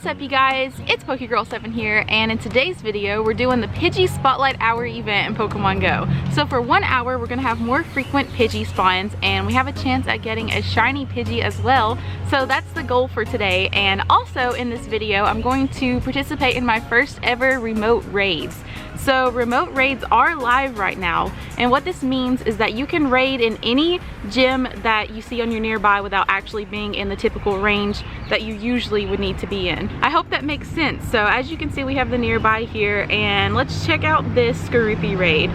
What's up, you guys? It's PokeGirl7 here, and in today's video we're doing the Pidgey Spotlight Hour event in Pokemon Go. So for 1 hour we're gonna have more frequent Pidgey spawns, and we have a chance at getting a shiny Pidgey as well. So that's the goal for today. And also in this video I'm going to participate in my first ever remote raids. So remote raids are live right now, and what this means is that you can raid in any gym that you see on your nearby without actually being in the typical range that you usually would need to be in. I hope that makes sense. So as you can see, we have the nearby here, and let's check out this Skorupi raid.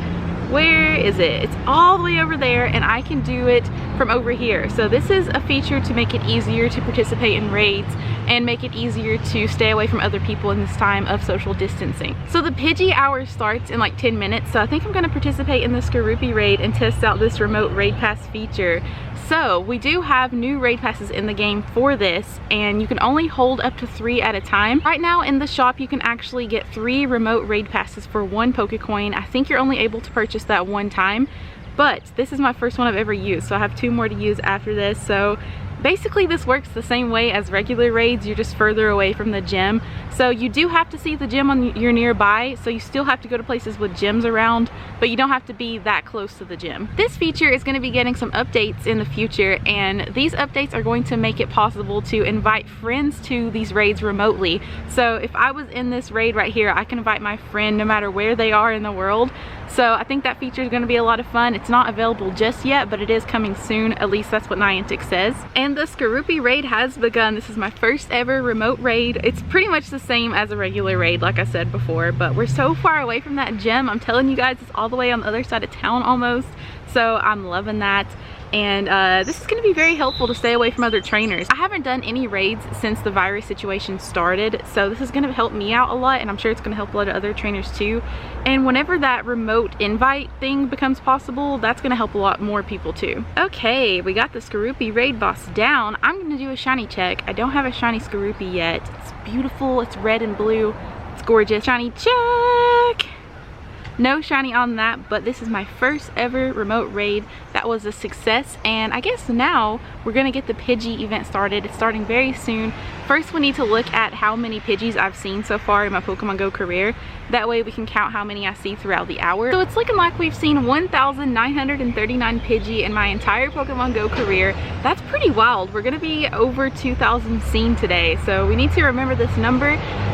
Where is it? It's all the way over there, and I can do it from over here. So this is a feature to make it easier to participate in raids and make it easier to stay away from other people in this time of social distancing. So the Pidgey hour starts in like 10 minutes, so I think I'm gonna participate in the Skorupi raid and test out this remote raid pass feature. So we do have new raid passes in the game for this, and you can only hold up to 3 at a time. Right now in the shop you can actually get 3 remote raid passes for 1 Pokecoin. I think you're only able to purchase that 1 time, but this is my first one I've ever used, so I have 2 more to use after this. So basically this works the same way as regular raids, you're just further away from the gym. So you do have to see the gym on your nearby, so you still have to go to places with gyms around, but you don't have to be that close to the gym. This feature is going to be getting some updates in the future, and these updates are going to make it possible to invite friends to these raids remotely. So if I was in this raid right here, I can invite my friend no matter where they are in the world. So I think that feature is going to be a lot of fun. It's not available just yet, but it is coming soon. At least that's what Niantic says. And the Skorupi raid has begun. This is my first ever remote raid. It's pretty much the same as a regular raid, like I said before, but we're so far away from that gym. I'm telling you guys, it's all the way on the other side of town almost. So I'm loving that. And this is going to be very helpful to stay away from other trainers. I haven't done any raids since the virus situation started, so this is going to help me out a lot, and I'm sure it's going to help a lot of other trainers too. And whenever that remote invite thing becomes possible, that's going to help a lot more people too. Okay, we got the Skorupi raid boss down. I'm going to do a shiny check. I don't have a shiny Skorupi yet. It's beautiful. It's red and blue. It's gorgeous. Shiny check! No shiny on that, but this is my first ever remote raid that was a success, and I guess now we're gonna get the Pidgey event started. It's starting very soon. First we need to look at how many Pidgeys I've seen so far in my Pokemon Go career. That way we can count how many I see throughout the hour. So it's looking like we've seen 1,939 Pidgey in my entire Pokemon Go career. That's pretty wild. We're gonna be over 2,000 seen today, so we need to remember this number,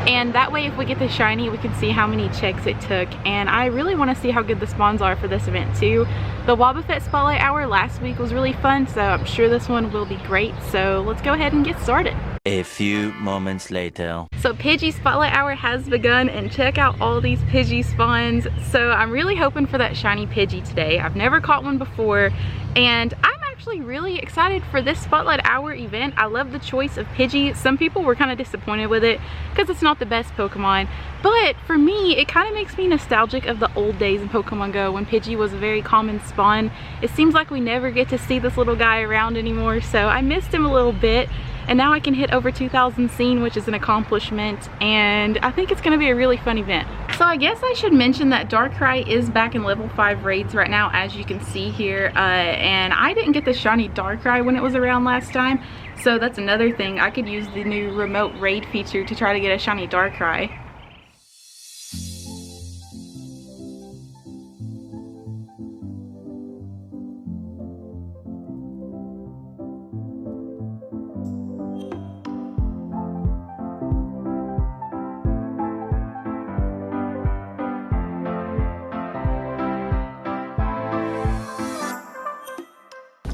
and that way if we get the shiny we can see how many checks it took. And I really want to see how good the spawns are for this event too. The Wobbuffet Spotlight Hour last week was really fun, so I'm sure this one will be great. So let's go ahead and get started. A few moments later. So Pidgey Spotlight Hour has begun, and check out all these Pidgey spawns. So I'm really hoping for that shiny Pidgey today. I've never caught one before, and I'm actually really excited for this Spotlight Hour event. I love the choice of Pidgey. Some people were kind of disappointed with it because it's not the best Pokemon, but for me it kind of makes me nostalgic of the old days in Pokemon Go when Pidgey was a very common spawn. It seems like we never get to see this little guy around anymore, so I missed him a little bit. And now I can hit over 2,000 seen, which is an accomplishment, and I think it's going to be a really fun event. So I guess I should mention that Darkrai is back in level 5 raids right now, as you can see here, and I didn't get the shiny Darkrai when it was around last time, so that's another thing. I could use the new remote raid feature to try to get a shiny Darkrai.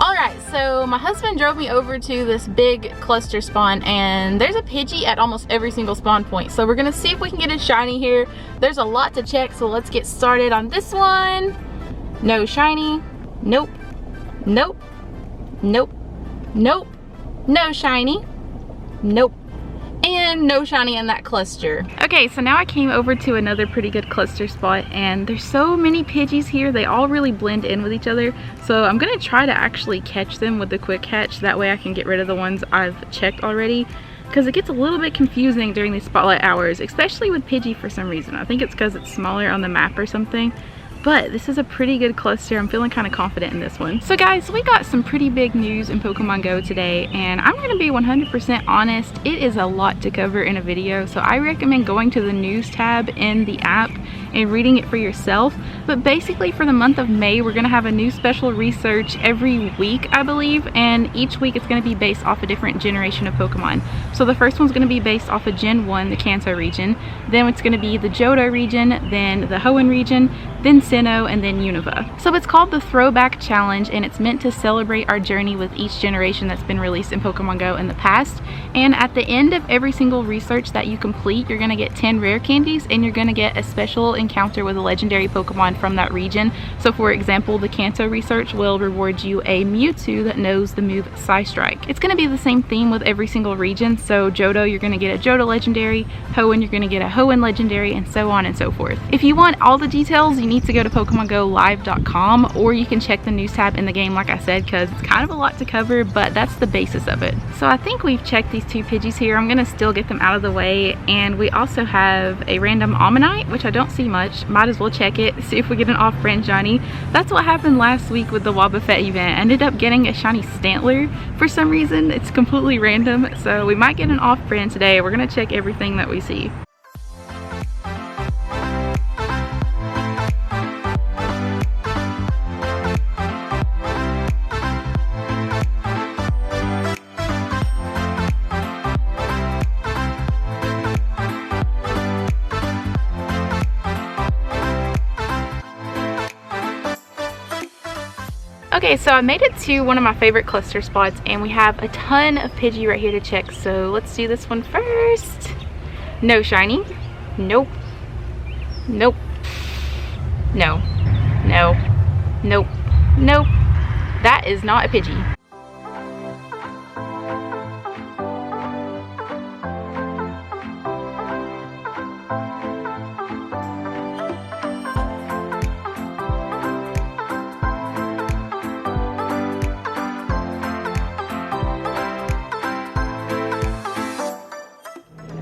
Alright, so my husband drove me over to this big cluster spawn, and there's a Pidgey at almost every single spawn point. So we're gonna see if we can get a shiny here. There's a lot to check, so let's get started on this one. No shiny. Nope. Nope. Nope. Nope. No shiny. Nope. And no shiny in that cluster. Okay, so now I came over to another pretty good cluster spot, and there's so many Pidgeys here. They all really blend in with each other. So I'm gonna try to actually catch them with the quick catch. That way I can get rid of the ones I've checked already, because it gets a little bit confusing during these spotlight hours, especially with Pidgey for some reason. I think it's because it's smaller on the map or something. but this is a pretty good cluster. I'm feeling kind of confident in this one. So guys, we got some pretty big news in Pokemon Go today, and I'm going to be 100% honest, it is a lot to cover in a video, so I recommend going to the news tab in the app and reading it for yourself. But basically for the month of May, we're going to have a new special research every week, I believe, and each week it's going to be based off a different generation of Pokemon. So the first one's going to be based off of Gen 1, the Kanto region, then it's going to be the Johto region, then the Hoenn region, then Sinnoh, and then Unova. So it's called the Throwback Challenge, and it's meant to celebrate our journey with each generation that's been released in Pokemon Go in the past. And at the end of every single research that you complete, you're going to get 10 rare candies, and you're going to get a special encounter with a legendary Pokemon from that region. So for example, the Kanto research will reward you a Mewtwo that knows the move Psystrike. It's going to be the same theme with every single region. So Johto, you're going to get a Johto legendary, Hoenn, you're going to get a Hoenn legendary, and so on and so forth. If you want all the details, you need to go to PokemonGoLive.com, or you can check the news tab in the game like I said, because it's kind of a lot to cover, but that's the basis of it. So I think we've checked these two Pidgeys here. I'm going to still get them out of the way, and we also have a random Ammonite, which I don't see much. Might as well check it, see if we get an off-brand shiny. That's what happened last week with the Wobbuffet event. I ended up getting a shiny Stantler for some reason. It's completely random, so we might get an off-brand today. We're going to check everything that we see. Okay, so I made it to one of my favorite cluster spots, and we have a ton of Pidgey right here to check. So let's do this one first. No shiny. Nope. Nope. No. No. Nope. Nope. That is not a Pidgey.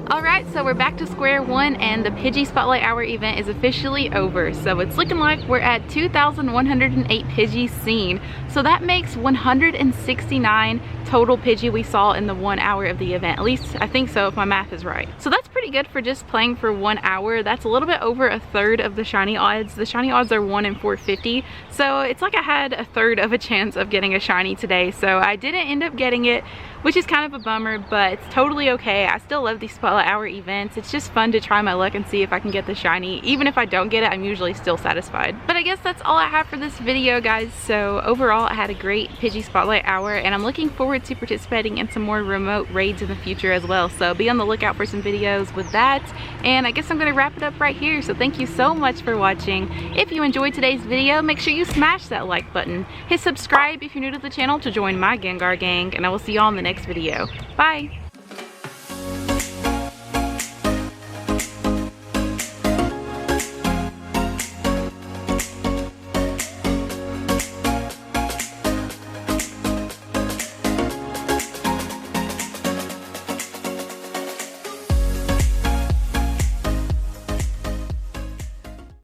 Alright, so we're back to square one, and the Pidgey Spotlight Hour event is officially over. So it's looking like we're at 2,108 Pidgeys seen. So that makes 169 total Pidgey we saw in the 1 hour of the event. At least I think so, if my math is right. So that's pretty good for just playing for 1 hour. That's a little bit over a third of the shiny odds. The shiny odds are 1 in 450. So it's like I had a third of a chance of getting a shiny today. So I didn't end up getting it, which is kind of a bummer, but it's totally okay. I still love these Spotlight Hour events. It's just fun to try my luck and see if I can get the shiny. Even if I don't get it, I'm usually still satisfied. But I guess that's all I have for this video, guys. So overall, I had a great Pidgey Spotlight Hour, and I'm looking forward to participating in some more remote raids in the future as well. So be on the lookout for some videos with that. And I guess I'm gonna wrap it up right here. So thank you so much for watching. If you enjoyed today's video, make sure you smash that like button. Hit subscribe if you're new to the channel to join my Gengar gang, and I will see y'all in the next video. Bye!